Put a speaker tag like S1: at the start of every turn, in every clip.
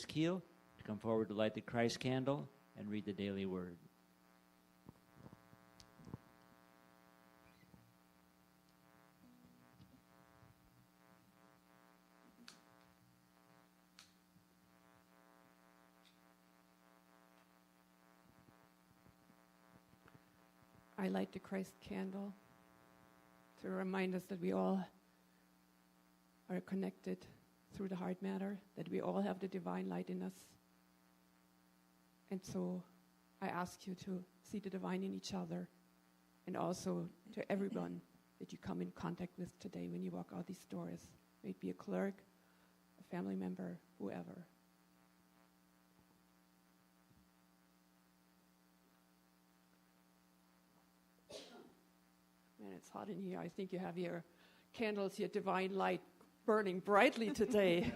S1: Keel to come forward to light the Christ candle and read the daily word.
S2: I light the Christ candle to remind us that we all are connected through the heart matter, that we all have the divine light in us. And so I ask you to see the divine in each other and also to everyone that you come in contact with today when you walk out these doors. May it be a clerk, a family member, whoever. Man, it's hot in here. I think you have your candles, your divine light burning brightly today.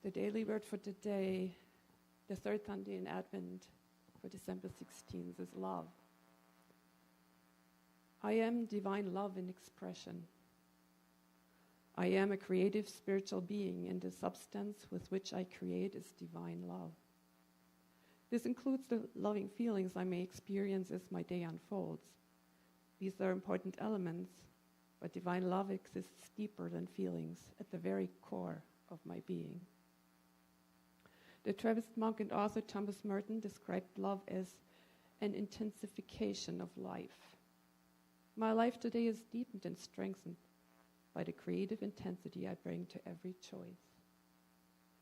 S2: The daily word for today, the third Sunday in Advent for December 16th, is love. I am divine love in expression. I am a creative spiritual being, and the substance with which I create is divine love. This includes the loving feelings I may experience as my day unfolds. These are important elements, but divine love exists deeper than feelings, at the very core of my being. The Trappist monk and author Thomas Merton described love as an intensification of life. My life today is deepened and strengthened by the creative intensity I bring to every choice.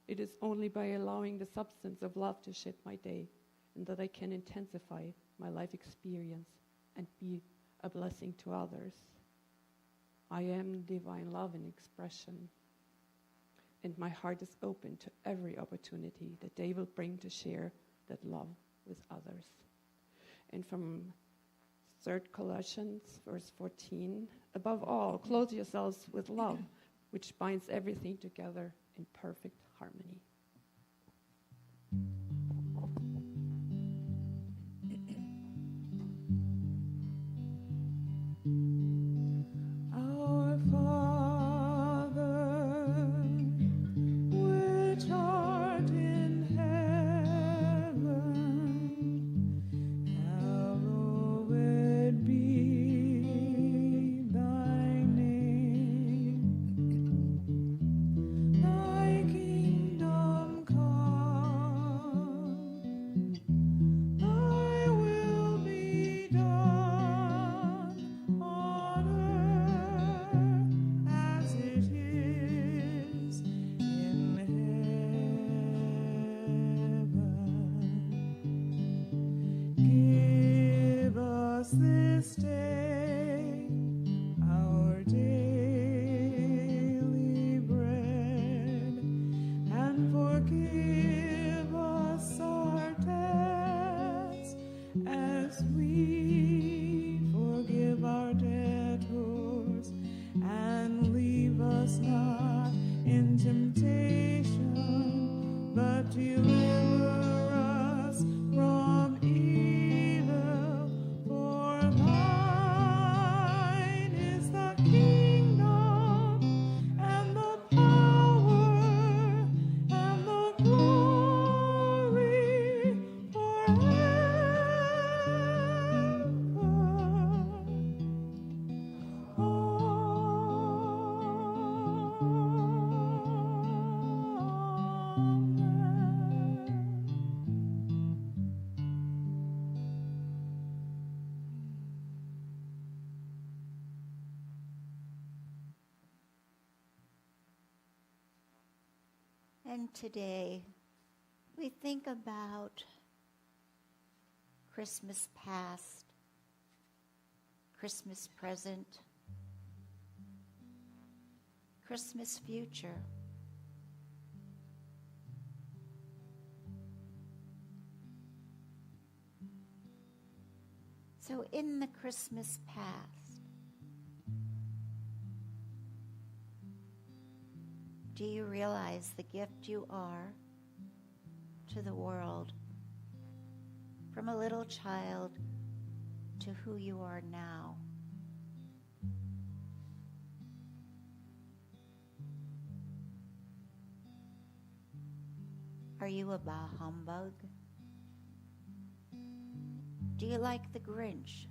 S2: It is only by allowing the substance of love to shape my day and that I can intensify my life experience and be a blessing to others. I am divine love in expression, and my heart is open to every opportunity that they will bring to share that love with others. And from 3 Colossians, verse 14, above all, clothe yourselves with love, which binds everything together in perfect harmony.
S3: Our Father, which art in heaven, hallowed be thy name. Thy kingdom come, thy will be done on earth as it is in heaven. Give us this day our daily bread, and forgive us our debts as we forgive our debtors, and leave us not in temptation, but deliver us from evil. For thine is the kingdom, and the power, and the glory forever.
S4: And today, we think about Christmas past, Christmas present, Christmas future. So in the Christmas past, do you realize the gift you are to the world, from a little child to who you are now? Are you a bah humbug? Do you like the Grinch?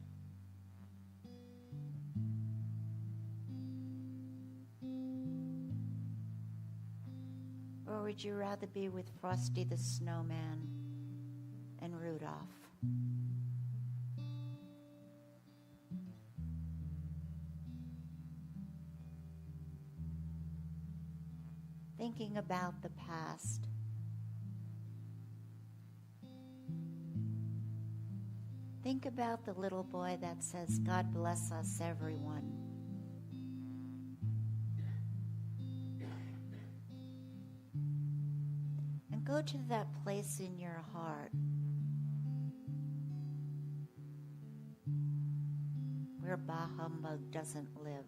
S4: Or would you rather be with Frosty the Snowman and Rudolph? Thinking about the past, think about the little boy that says, "God bless us, everyone." And go to that place in your heart where bah humbug doesn't live,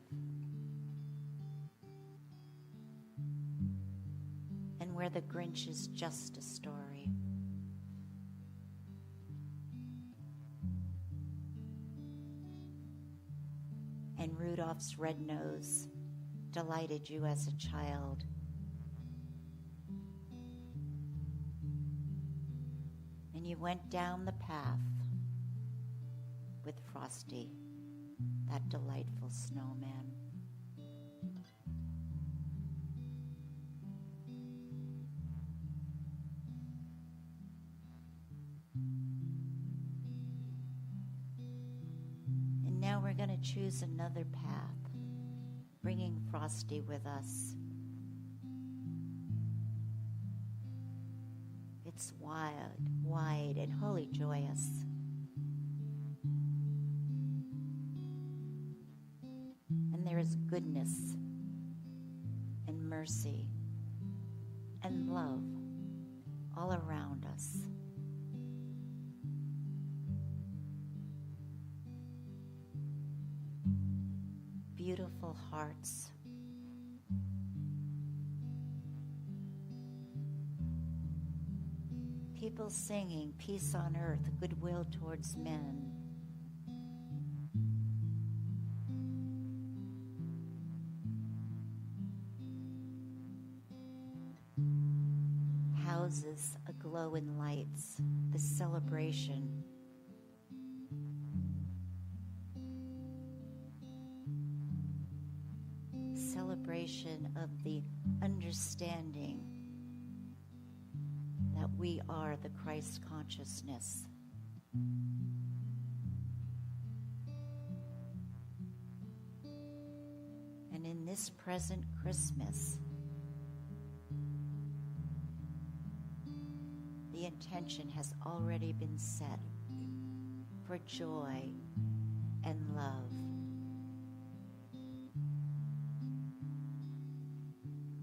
S4: and where the Grinch is just a story. And Rudolph's red nose delighted you as a child. And you went down the path with Frosty, that delightful snowman. And now we're going to choose another path, bringing Frosty with us. It's wide, and wholly joyous. And there is goodness and mercy and love all around us. Beautiful hearts. People singing peace on earth, goodwill towards men. Houses aglow in lights, the celebration. Celebration of the understanding that we are the Christ consciousness. And in this present Christmas, the intention has already been set for joy and love.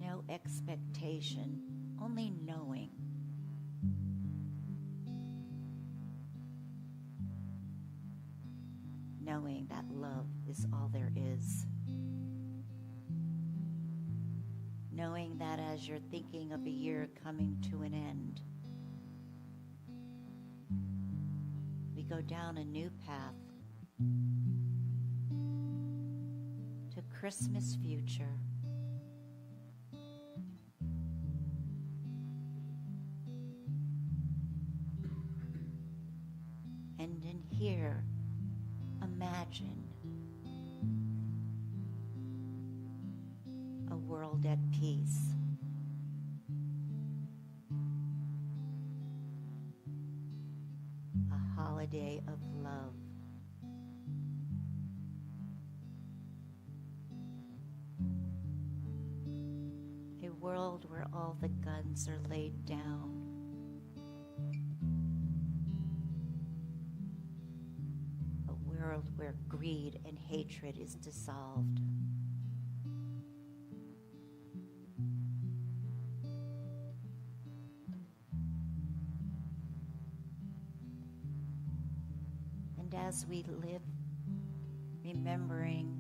S4: No expectation, only knowing. Knowing that love is all there is. Knowing that as you're thinking of a year coming to an end, we go down a new path to Christmas future. And in here, imagine a world at peace. A holiday of love. A world where all the guns are laid down. World where greed and hatred is dissolved. And as we live, remembering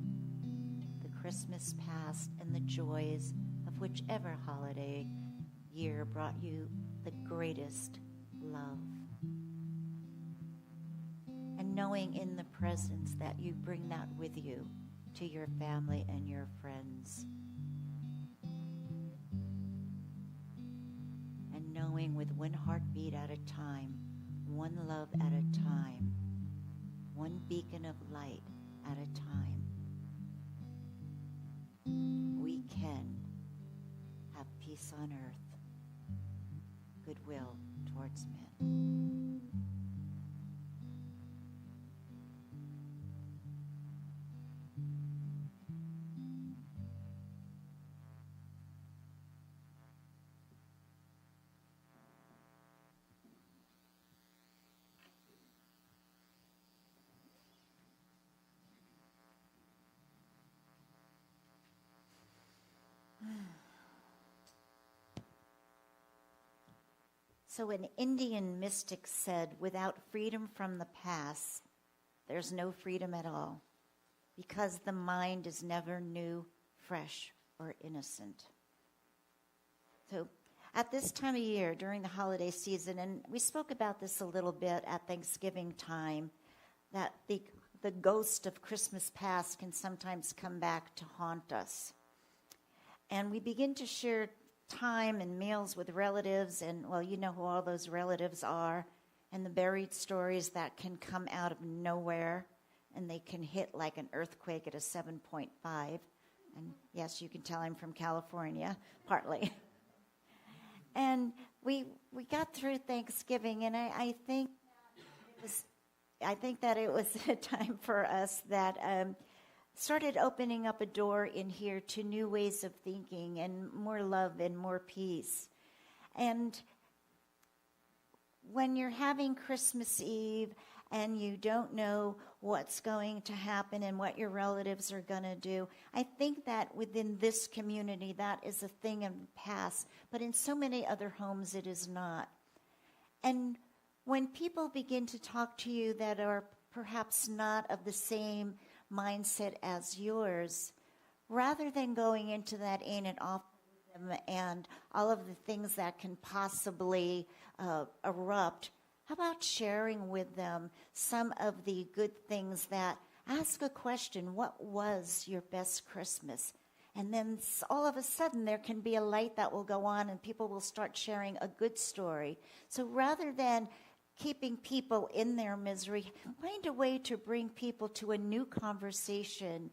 S4: the Christmas past and the joys of whichever holiday year brought you the greatest love. Knowing in the presence that you bring that with you to your family and your friends. And knowing with one heartbeat at a time, one love at a time, one beacon of light at a time. We can have peace on earth, goodwill towards men. So an Indian mystic said, without freedom from the past, there's no freedom at all, because the mind is never new, fresh, or innocent. So at this time of year, during the holiday season, and we spoke about this a little bit at Thanksgiving time, that the ghost of Christmas past can sometimes come back to haunt us. And we begin to share time and meals with relatives, and, well, you know who all those relatives are, and the buried stories that can come out of nowhere, and they can hit like an earthquake at a 7.5. And yes, you can tell I'm from California, partly. And we got through Thanksgiving, and I think that it was a time for us that started opening up a door in here to new ways of thinking and more love and more peace. And when you're having Christmas Eve and you don't know what's going to happen and what your relatives are going to do, I think that within this community that is a thing of the past, but in so many other homes it is not. And when people begin to talk to you that are perhaps not of the same mindset as yours, rather than going into that ain't it awful and all of the things that can possibly erupt, how about sharing with them some of the good things that, ask a question, what was your best Christmas? And then all of a sudden there can be a light that will go on and people will start sharing a good story. So rather than keeping people in their misery, find a way to bring people to a new conversation.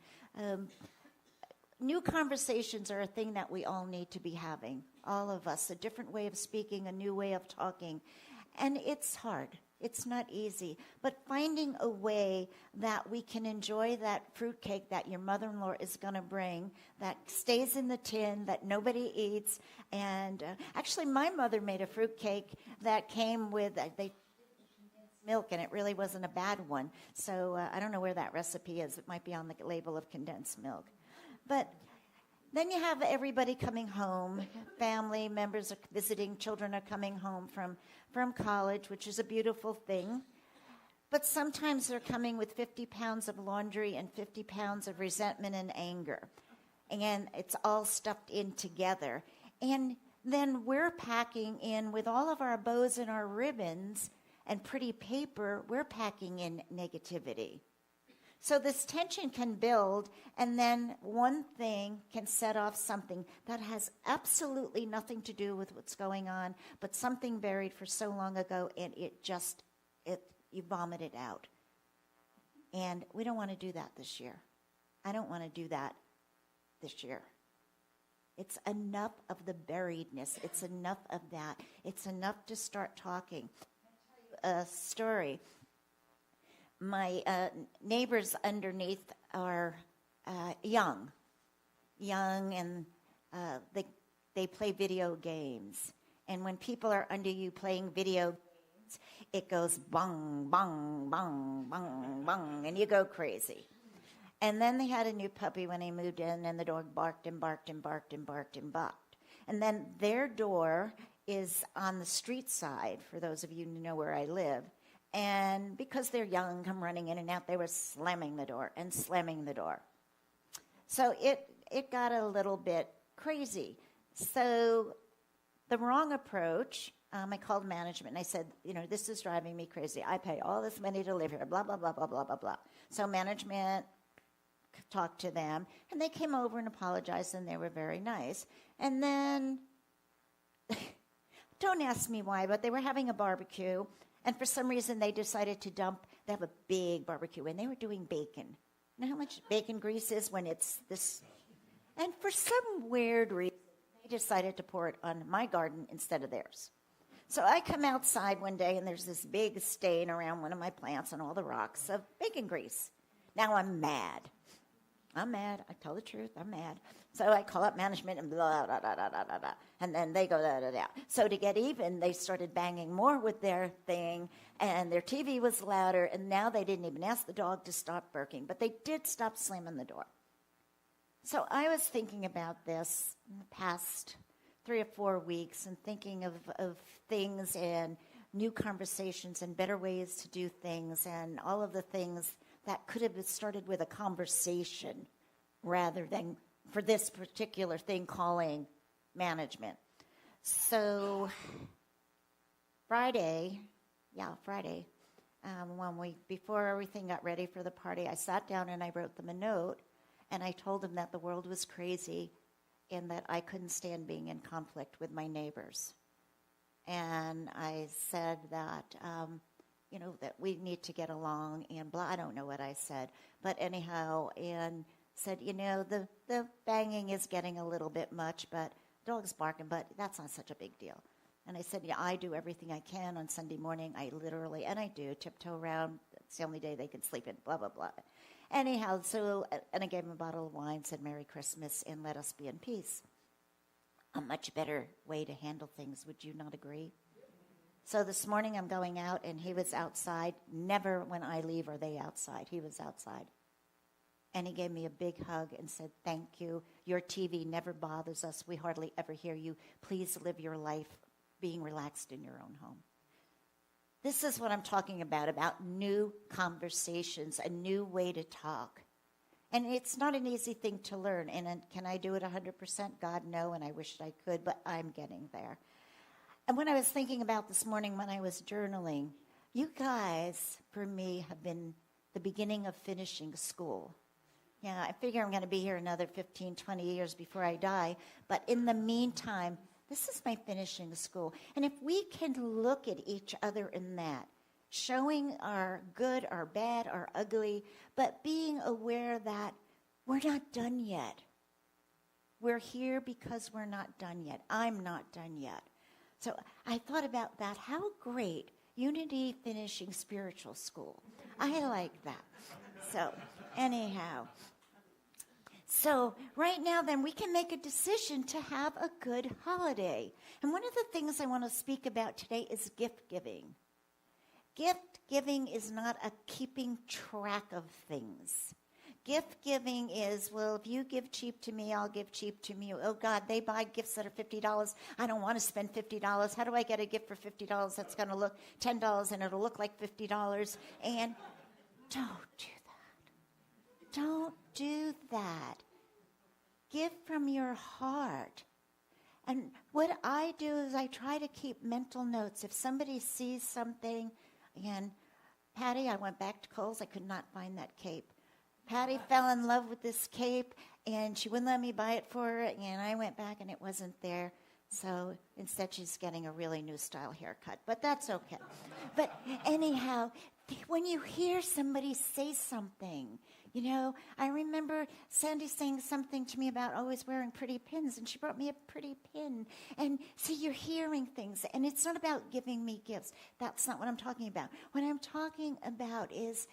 S4: New conversations are a thing that we all need to be having, all of us, a different way of speaking, a new way of talking. And it's hard. It's not easy. But finding a way that we can enjoy that fruitcake that your mother-in-law is going to bring, that stays in the tin, that nobody eats. And actually, my mother made a fruitcake that came with, milk, and it really wasn't a bad one. So I don't know where that recipe is. It might be on the label of condensed milk. But then you have everybody coming home. Family members are visiting. Children are coming home from college, which is a beautiful thing. But sometimes they're coming with 50 pounds of laundry and 50 pounds of resentment and anger. And it's all stuffed in together. And then we're packing in with all of our bows and our ribbons and pretty paper, we're packing in negativity. So this tension can build, and then one thing can set off something that has absolutely nothing to do with what's going on, but something buried for so long ago, and you vomit it out. And we don't want to do that this year. I don't want to do that this year. It's enough of the buriedness. It's enough of that. It's enough to start talking. A story. My neighbors underneath are young, and they play video games. And when people are under you playing video games, it goes bong, bong, bong, bong, bong, and you go crazy. And then they had a new puppy when they moved in, and the dog barked and barked and barked and barked and barked. And then their door is on the street side, for those of you who know where I live. And because they're young, come running in and out, they were slamming the door and slamming the door. So it got a little bit crazy. So the wrong approach, I called management and I said, this is driving me crazy. I pay all this money to live here, blah, blah, blah, blah, blah, blah, blah. So management talked to them, and they came over and apologized, and they were very nice. And then Don't ask me why, but they were having a barbecue, and for some reason they decided to they have a big barbecue, and they were doing bacon. You know how much bacon grease is when it's this? And for some weird reason, they decided to pour it on my garden instead of theirs. So I come outside one day, and there's this big stain around one of my plants and all the rocks of bacon grease. Now I'm mad. I tell the truth, I'm mad. So I call up management and blah, blah, blah, blah, blah, blah. And then they go, da, da, da. So to get even, they started banging more with their thing, and their TV was louder, and now they didn't even ask the dog to stop barking, but they did stop slamming the door. So I was thinking about this in the past 3 or 4 weeks and thinking of things and new conversations and better ways to do things and all of the things that could have started with a conversation rather than for this particular thing calling management. So Friday, before everything got ready for the party, I sat down and I wrote them a note, and I told them that the world was crazy and that I couldn't stand being in conflict with my neighbors. And I said that, that we need to get along and blah. I don't know what I said. But anyhow, and said, the banging is getting a little bit much, but dog's barking, but that's not such a big deal. And I said, I do everything I can on Sunday morning. I literally, and I do, tiptoe around. It's the only day they can sleep in, blah, blah, blah. Anyhow, and I gave him a bottle of wine, said Merry Christmas, and let us be in peace. A much better way to handle things, would you not agree? So this morning I'm going out, and he was outside. Never when I leave are they outside. He was outside. And he gave me a big hug and said, thank you. Your TV never bothers us. We hardly ever hear you. Please live your life being relaxed in your own home. This is what I'm talking about new conversations, a new way to talk. And it's not an easy thing to learn. And can I do it 100%? God, no, and I wish I could, but I'm getting there. And when I was thinking about this morning when I was journaling, you guys, for me, have been the beginning of finishing school. Yeah, I figure I'm going to be here another 15, 20 years before I die. But in the meantime, this is my finishing school. And if we can look at each other in that, showing our good, our bad, our ugly, but being aware that we're not done yet. We're here because we're not done yet. I'm not done yet. So I thought about that. How great, Unity finishing spiritual school. I like that. So anyhow. So right now then we can make a decision to have a good holiday. And one of the things I want to speak about today is gift giving. Gift giving is not a keeping track of things. Gift giving is, well, if you give cheap to me, I'll give cheap to you. Oh, God, they buy gifts that are $50. I don't want to spend $50. How do I get a gift for $50 that's going to look $10 and it'll look like $50? And don't do that. Don't do that. Give from your heart. And what I do is I try to keep mental notes. If somebody sees something, and Patty, I went back to Kohl's. I could not find that cape. Patty fell in love with this cape, and she wouldn't let me buy it for her, and I went back, and it wasn't there. So instead, she's getting a really new style haircut, but that's okay. But anyhow, when you hear somebody say something, I remember Sandy saying something to me about always wearing pretty pins, and she brought me a pretty pin. And see, you're hearing things, and it's not about giving me gifts. That's not what I'm talking about. What I'm talking about is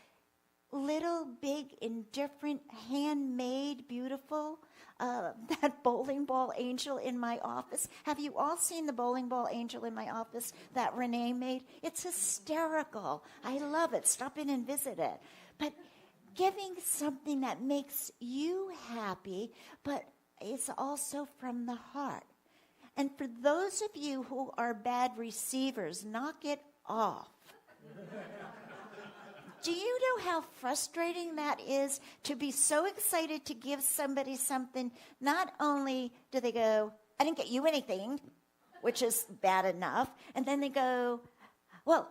S4: little, big, indifferent, handmade, beautiful, that bowling ball angel in my office. Have you all seen the bowling ball angel in my office that Renee made? It's hysterical. I love it. Stop in and visit it. But giving something that makes you happy, but is also from the heart. And for those of you who are bad receivers, knock it off. Do you know how frustrating that is to be so excited to give somebody something? Not only do they go, I didn't get you anything, which is bad enough, and then they go, well,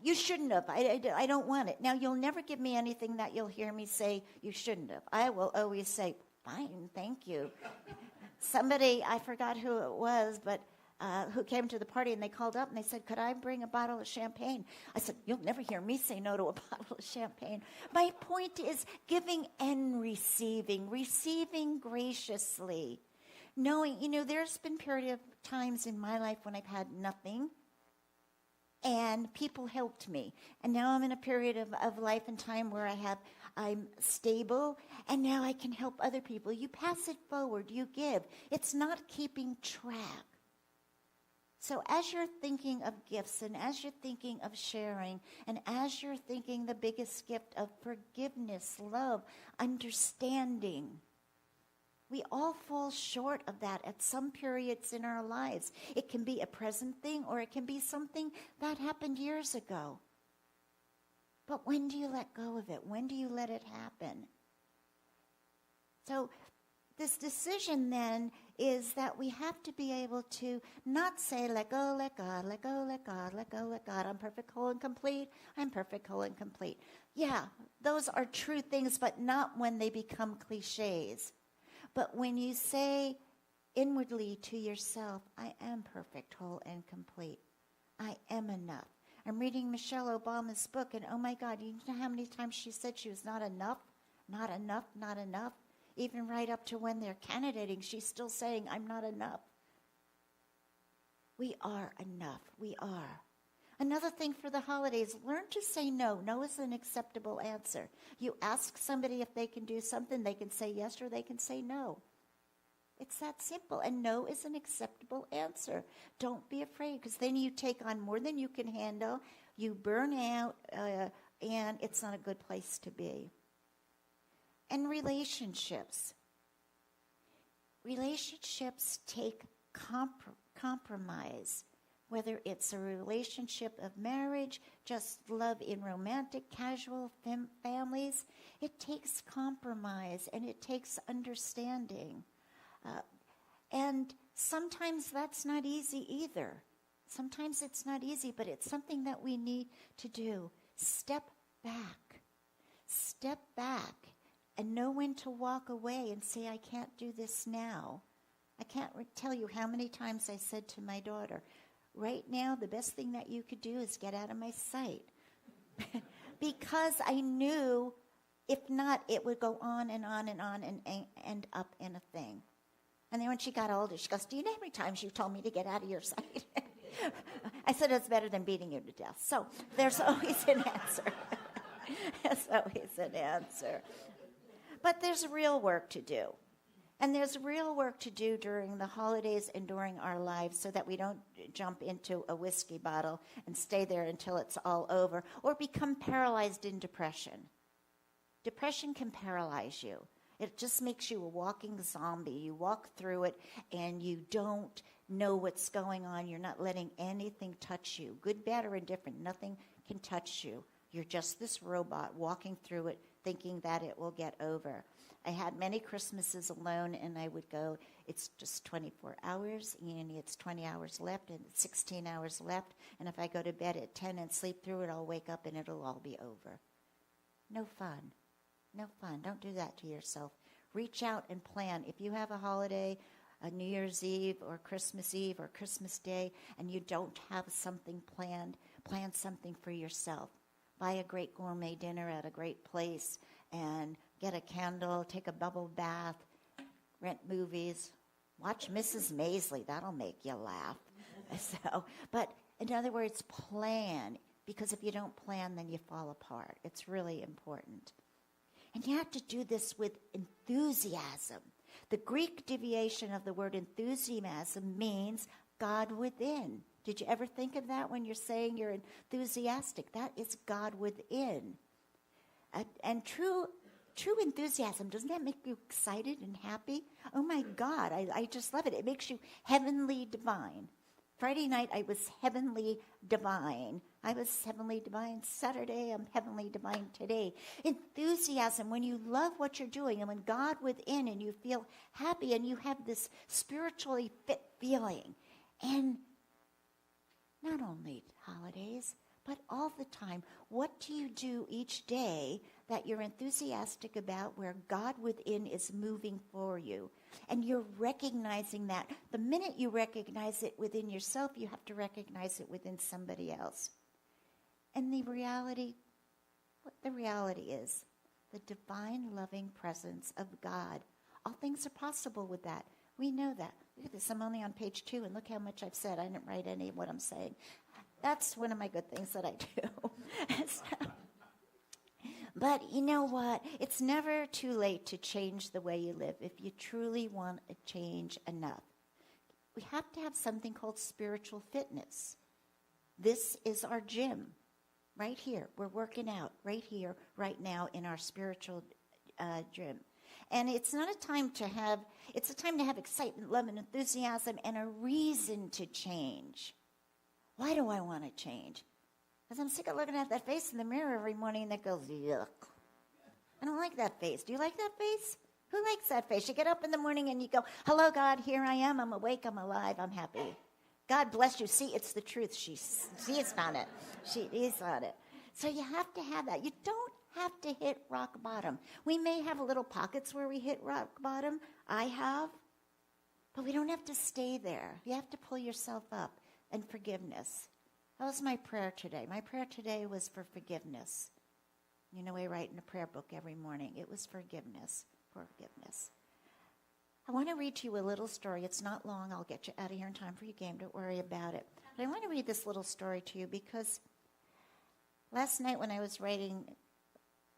S4: you shouldn't have. I don't want it. Now, you'll never give me anything that you'll hear me say you shouldn't have. I will always say, fine, thank you. Somebody, I forgot who it was, but who came to the party, and they called up and they said, could I bring a bottle of champagne? I said, you'll never hear me say no to a bottle of champagne. My point is giving and receiving graciously. Knowing, there's been period of times in my life when I've had nothing, and people helped me. And now I'm in a period of life and time where I'm stable, and now I can help other people. You pass it forward, you give. It's not keeping track. So as you're thinking of gifts, and as you're thinking of sharing, and as you're thinking the biggest gift of forgiveness, love, understanding, we all fall short of that at some periods in our lives. It can be a present thing, or it can be something that happened years ago. But when do you let go of it? When do you let it happen? So this decision then is that we have to be able to not say, let go, let God, let go, let God, let go, let God. I'm perfect, whole, and complete. I'm perfect, whole, and complete. Yeah, those are true things, but not when they become cliches. But when you say inwardly to yourself, I am perfect, whole, and complete. I am enough. I'm reading Michelle Obama's book, and oh my God, you know how many times she said she was not enough, not enough, not enough? Even right up to when they're candidating, she's still saying, I'm not enough. We are enough. We are. Another thing for the holidays, learn to say no. No is an acceptable answer. You ask somebody if they can do something, they can say yes or they can say no. It's that simple. And no is an acceptable answer. Don't be afraid, because then you take on more than you can handle. You burn out, and it's not a good place to be. And relationships. Relationships take compromise. Whether it's a relationship of marriage, just love in romantic, casual families, it takes compromise and it takes understanding. And sometimes that's not easy either. Sometimes it's not easy, but it's something that we need to do. Step back. Step back and know when to walk away and say, I can't do this now. I can't tell you how many times I said to my daughter, right now, the best thing that you could do is get out of my sight. Because I knew, if not, it would go on and on and on and end up in a thing. And then when she got older, she goes, do you know how many times you told me to get out of your sight? I said, it's better than beating you to death. So there's always an answer. There's always an answer. But there's real work to do. And there's real work to do during the holidays and during our lives so that we don't jump into a whiskey bottle and stay there until it's all over or become paralyzed in depression. Depression can paralyze you. It just makes you a walking zombie. You walk through it and you don't know what's going on. You're not letting anything touch you. Good, bad, or indifferent. Nothing can touch you. You're just this robot walking through it thinking that it will get over. I had many Christmases alone, and I would go, it's just 24 hours, and it's 20 hours left, and it's 16 hours left, and if I go to bed at 10 and sleep through it, I'll wake up and it'll all be over. No fun. No fun. Don't do that to yourself. Reach out and plan. If you have a holiday, a New Year's Eve or Christmas Eve or Christmas Day, and you don't have something planned, plan something for yourself. Buy a great gourmet dinner at a great place and get a candle, take a bubble bath, rent movies, watch Mrs. Maisley. That'll make you laugh. But in other words, plan, because if you don't plan, then you fall apart. It's really important. And you have to do this with enthusiasm. The Greek deviation of the word enthusiasm means God within. Did you ever think of that when you're saying you're enthusiastic? That is God within. And true enthusiasm, doesn't that make you excited and happy? Oh my God, I just love it. It makes you heavenly divine. Friday night, I was heavenly divine. I was heavenly divine Saturday. I'm heavenly divine today. Enthusiasm, when you love what you're doing and when God within and you feel happy and you have this spiritually fit feeling. And not only holidays, but all the time. What do you do each day that you're enthusiastic about, where God within is moving for you? And you're recognizing that. The minute you recognize it within yourself, you have to recognize it within somebody else. And the reality is the divine loving presence of God. All things are possible with that. We know that. Look at this. I'm only on page 2, and look how much I've said. I didn't write any of what I'm saying. That's one of my good things that I do. But you know what? It's never too late to change the way you live if you truly want a change enough. We have to have something called spiritual fitness. This is our gym right here. We're working out right here, right now in our spiritual gym. And it's not a time to have, it's a time to have excitement, love, and enthusiasm, and a reason to change. Why do I want to change? Because I'm sick of looking at that face in the mirror every morning that goes, yuck. I don't like that face. Do you like that face? Who likes that face? You get up in the morning and you go, hello, God, here I am. I'm awake, I'm alive, I'm happy. God bless you. See, it's the truth. She is on it. She is on it. So you have to have that. You don't have to hit rock bottom. We may have little pockets where we hit rock bottom. I have. But we don't have to stay there. You have to pull yourself up. And forgiveness. That was my prayer today. My prayer today was for forgiveness. You know, I write in a prayer book every morning. It was forgiveness. Forgiveness. I want to read to you a little story. It's not long. I'll get you out of here in time for your game. Don't worry about it. But I want to read this little story to you because last night when I was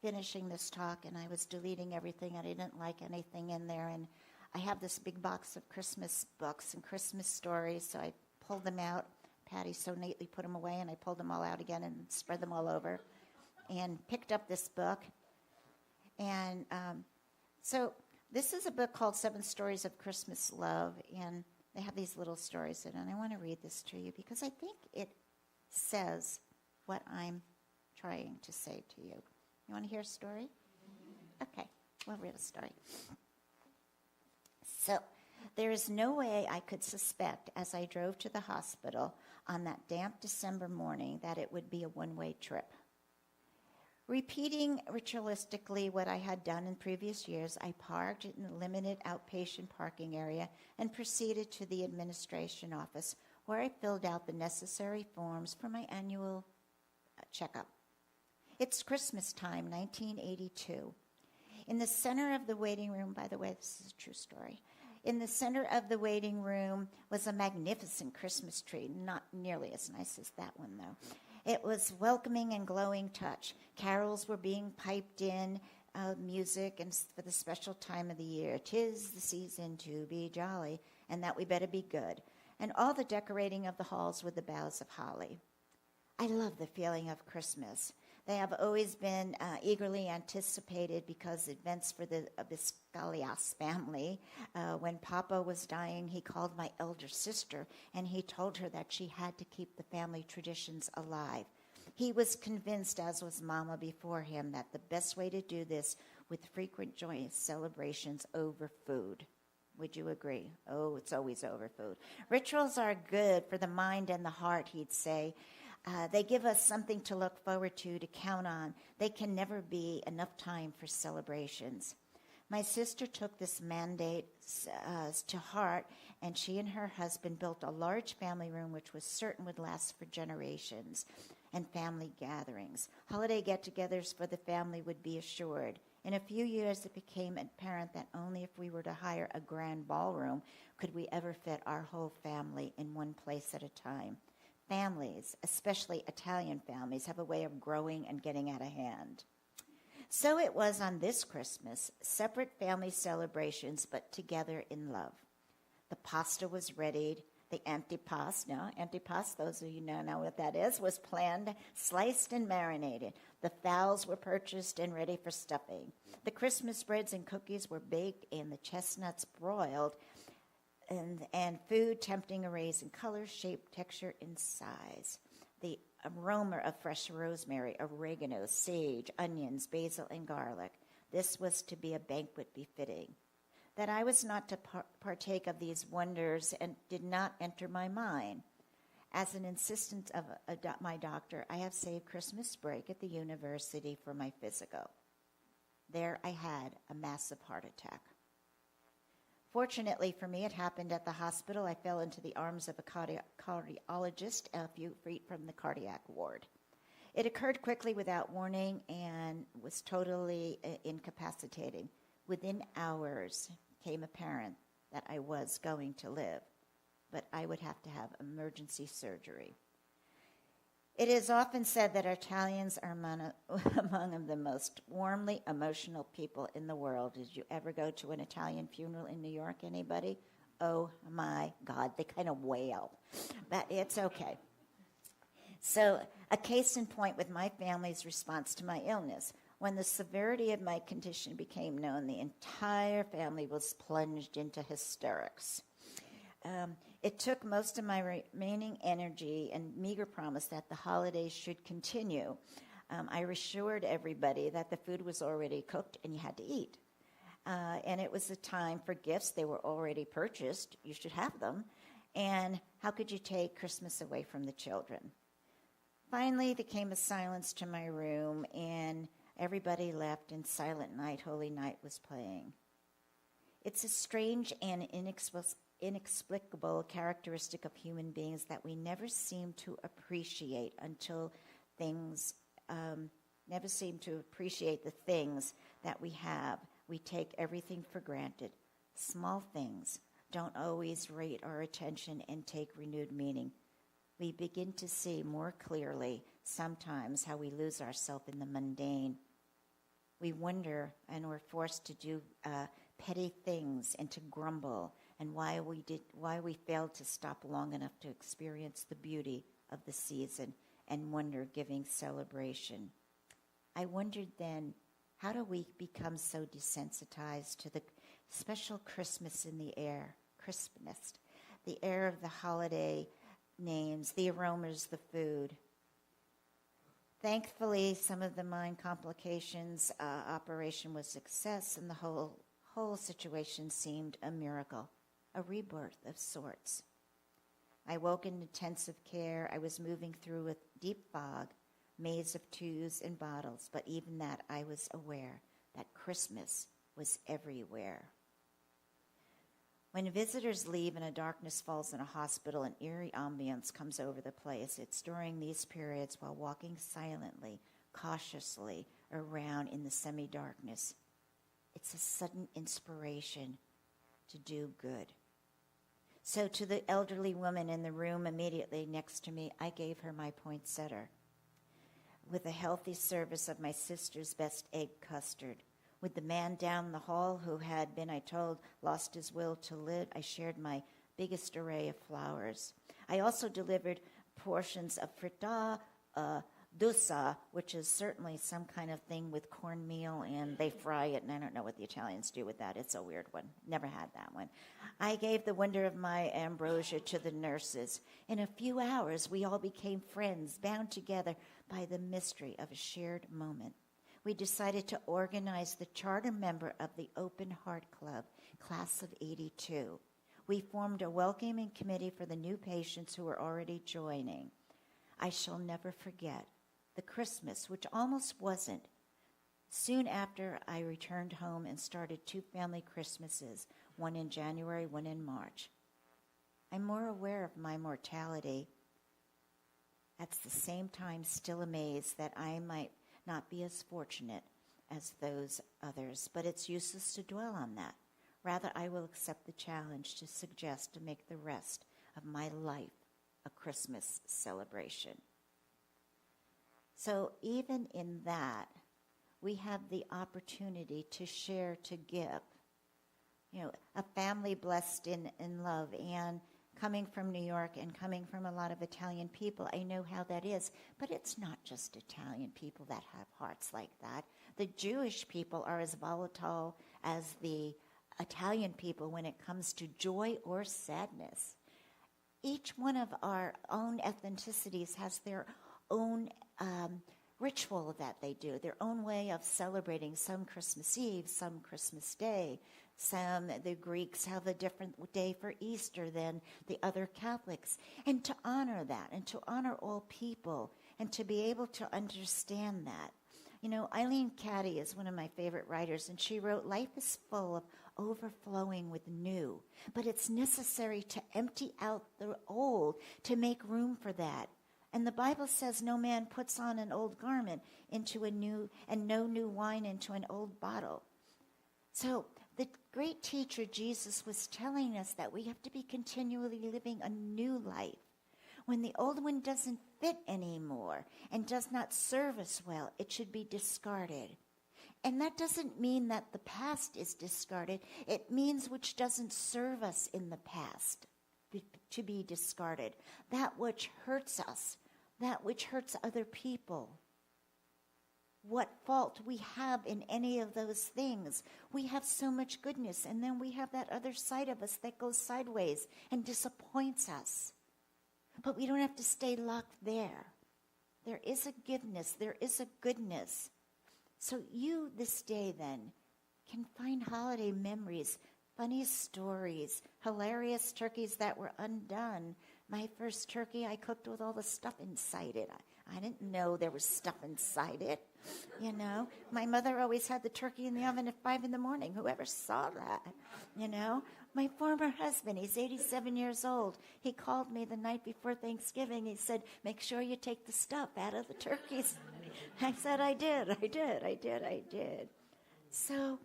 S4: finishing this talk, and I was deleting everything, and I didn't like anything in there, and I have this big box of Christmas books and Christmas stories, so I pulled them out. Patty so neatly put them away, and I pulled them all out again and spread them all over and picked up this book. And so this is a book called 7 Stories of Christmas Love, and they have these little stories in it. And I want to read this to you because I think it says what I'm trying to say to you. You want to hear a story? Okay, we'll read a story. So, there is no way I could suspect as I drove to the hospital on that damp December morning that it would be a one-way trip. Repeating ritualistically what I had done in previous years, I parked in a limited outpatient parking area and proceeded to the administration office where I filled out the necessary forms for my annual checkup. It's Christmas time, 1982. In the center of the waiting room, by the way, this is a true story. In the center of the waiting room was a magnificent Christmas tree, not nearly as nice as that one, though. It was welcoming and glowing touch. Carols were being piped in, music, and for the special time of the year. 'Tis the season to be jolly, and that we better be good. And all the decorating of the halls with the boughs of holly. I love the feeling of Christmas. They have always been eagerly anticipated because events for the Biscalias family. When Papa was dying, he called my elder sister, and he told her that she had to keep the family traditions alive. He was convinced, as was Mama before him, that the best way to do this with frequent joyous celebrations over food. Would you agree? Oh, it's always over food. Rituals are good for the mind and the heart, he'd say. They give us something to look forward to count on. They can never be enough time for celebrations. My sister took this mandate to heart, and she and her husband built a large family room which was certain would last for generations, and family gatherings. Holiday get-togethers for the family would be assured. In a few years, it became apparent that only if we were to hire a grand ballroom could we ever fit our whole family in one place at a time. Families, especially Italian families, have a way of growing and getting out of hand. So it was on this Christmas, separate family celebrations, but together in love. The pasta was readied. The antipasto, those of you know what that is, was planned, sliced and marinated. The fowls were purchased and ready for stuffing. The Christmas breads and cookies were baked and the chestnuts broiled, and food tempting arrays in color, shape, texture, and size. The aroma of fresh rosemary, oregano, sage, onions, basil, and garlic. This was to be a banquet befitting. That I was not to partake of these wonders and did not enter my mind. As an assistant of my doctor, I have saved Christmas break at the university for my physical. There I had a massive heart attack. Fortunately for me, it happened at the hospital. I fell into the arms of a cardiologist a few feet from the cardiac ward. It occurred quickly without warning and was totally incapacitating. Within hours, it became apparent that I was going to live, but I would have to have emergency surgery. It is often said that Italians are among the most warmly emotional people in the world. Did you ever go to an Italian funeral in New York, anybody? Oh my God, they kind of wail, but it's okay. So a case in point with my family's response to my illness. When the severity of my condition became known, the entire family was plunged into hysterics. It took most of my remaining energy and meager promise that the holidays should continue. I assured everybody that the food was already cooked and you had to eat. And it was a time for gifts. They were already purchased. You should have them. And how could you take Christmas away from the children? Finally, there came a silence to my room, and everybody left, and Silent Night, Holy Night was playing. It's a strange and inexplicable characteristic of human beings that we never seem to appreciate never seem to appreciate the things that we have. We take everything for granted. Small things don't always rate our attention and take renewed meaning. We begin to see more clearly sometimes how we lose ourselves in the mundane. We wonder, and we're forced to do petty things and to grumble, and why we failed to stop long enough to experience the beauty of the season and wonder-giving celebration. I wondered then, how do we become so desensitized to the special Christmas in the air, crispness, the air of the holiday names, the aromas, the food? Thankfully, some of the mind complications operation was a success, and the whole situation seemed a miracle, a rebirth of sorts. I woke in intensive care. I was moving through a deep fog, maze of tubes and bottles, but even that I was aware that Christmas was everywhere. When visitors leave and a darkness falls in a hospital, an eerie ambience comes over the place. It's during these periods, while walking silently, cautiously around in the semi-darkness, it's a sudden inspiration to do good. So to the elderly woman in the room immediately next to me, I gave her my poinsettia with a healthy service of my sister's best egg custard. With the man down the hall who had been, I told, lost his will to live, I shared my biggest array of flowers. I also delivered portions of frittata dosa, which is certainly some kind of thing with cornmeal, and they fry it, and I don't know what the Italians do with that. It's a weird one. Never had that one. I gave the wonder of my ambrosia to the nurses. In a few hours, we all became friends, bound together by the mystery of a shared moment. We decided to organize the charter member of the Open Heart Club, class of 82. We formed a welcoming committee for the new patients who were already joining. I shall never forget the Christmas, which almost wasn't. Soon after, I returned home and started 2 family Christmases, one in January, one in March. I'm more aware of my mortality. At the same time, still amazed that I might not be as fortunate as those others, but it's useless to dwell on that. Rather, I will accept the challenge to suggest to make the rest of my life a Christmas celebration. So even in that, we have the opportunity to share, to give. You know, a family blessed in love, and coming from New York and coming from a lot of Italian people, I know how that is. But it's not just Italian people that have hearts like that. The Jewish people are as volatile as the Italian people when it comes to joy or sadness. Each one of our own ethnicities has their own ritual that they do, their own way of celebrating, some Christmas Eve, some Christmas Day, The Greeks have a different day for Easter than the other Catholics. And to honor that and to honor all people and to be able to understand that. You know, Eileen Caddy is one of my favorite writers, and she wrote, "Life is full of overflowing with new, but it's necessary to empty out the old to make room for that. And the Bible says no man puts on an old garment into a new, and no new wine into an old bottle." So the great teacher Jesus was telling us that we have to be continually living a new life. When the old one doesn't fit anymore and does not serve us well, it should be discarded. And that doesn't mean that the past is discarded. It means which doesn't serve us in the past to be discarded. That which hurts us, that which hurts other people. What fault we have in any of those things. We have so much goodness, and then we have that other side of us that goes sideways and disappoints us. But we don't have to stay locked there. There is a giveness. There is a goodness. So you this day then can find holiday memories, funny stories, hilarious turkeys that were undone. My first turkey I cooked with all the stuff inside it. I didn't know there was stuff inside it. You know, my mother always had the turkey in the oven at 5 a.m. Whoever saw that, you know? My former husband, he's 87 years old. He called me the night before Thanksgiving. He said, "Make sure you take the stuff out of the turkeys." I said, I did. So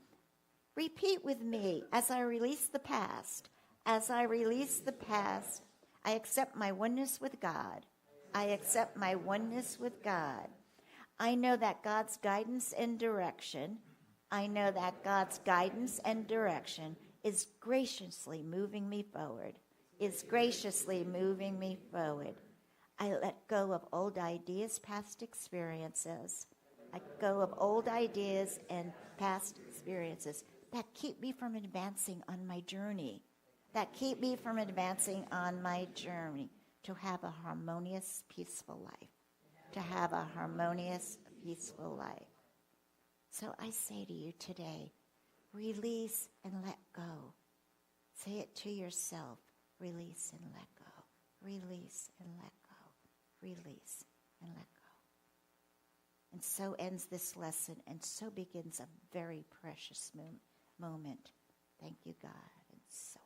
S4: repeat with me as I release the past. As I release the past, I accept my oneness with God. I accept my oneness with God. I know that God's guidance and direction, is graciously moving me forward, I let go of old ideas, past experiences. I go of old ideas and past experiences that keep me from advancing on my journey, to have a harmonious, peaceful life. So I say to you today, release and let go. Say it to yourself, release and let go, release and let go, release and let go. And so ends this lesson, and so begins a very precious moment. Thank you, God, and so